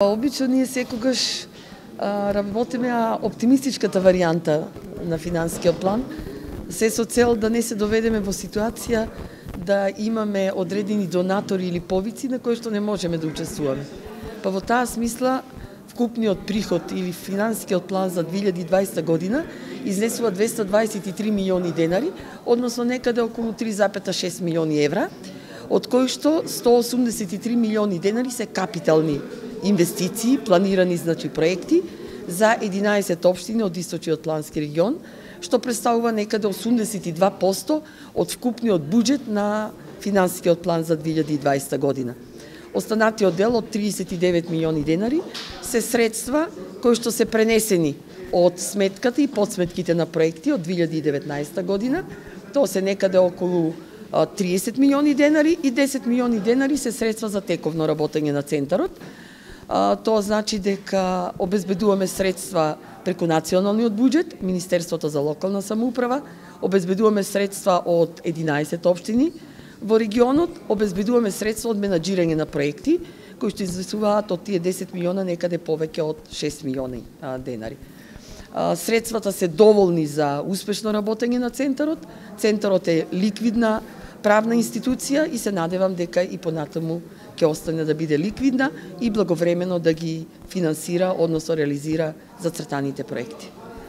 Обично ние секогаш работиме оптимистичката варијанта на финансискиот план, се со цел да не се доведеме во ситуација да имаме одредени донатори или повици на кои што не можеме да учествуваме. Па во таа смисла, вкупниот приход или финансискиот план за 2020 година изнесува 223 милиони денари, односно некаде околу 3,6 милиони евра, од кои што 183 милиони денари се капитални инвестиции, планирани проекти за 11 општини од Источниот плански регион, што представува некаде 82% од вкупниот буџет на финансискиот план за 2020 година. Останатиот дел од 39 милиони денари се средства кои што се пренесени од сметката и подсметките на проекти од 2019 година. Тоа се некаде околу 30 милиони денари и 10 милиони денари се средства за тековно работење на центарот. Тоа значи дека обезбедуваме средства преку националниот буџет, Министерството за локална самоуправа, обезбедуваме средства од 11 општини во регионот, обезбедуваме средства од менаџирање на проекти, кои што изнесуваат од тие 10 милиона некаде повеќе од 6 милиони денари. Средствата се доволни за успешно работење на центарот. Центарот е ликвидна правна институција и се надевам дека и понатаму ќе остане да биде ликвидна и благовремено да ги финансира, односно реализира зацртаните проекти.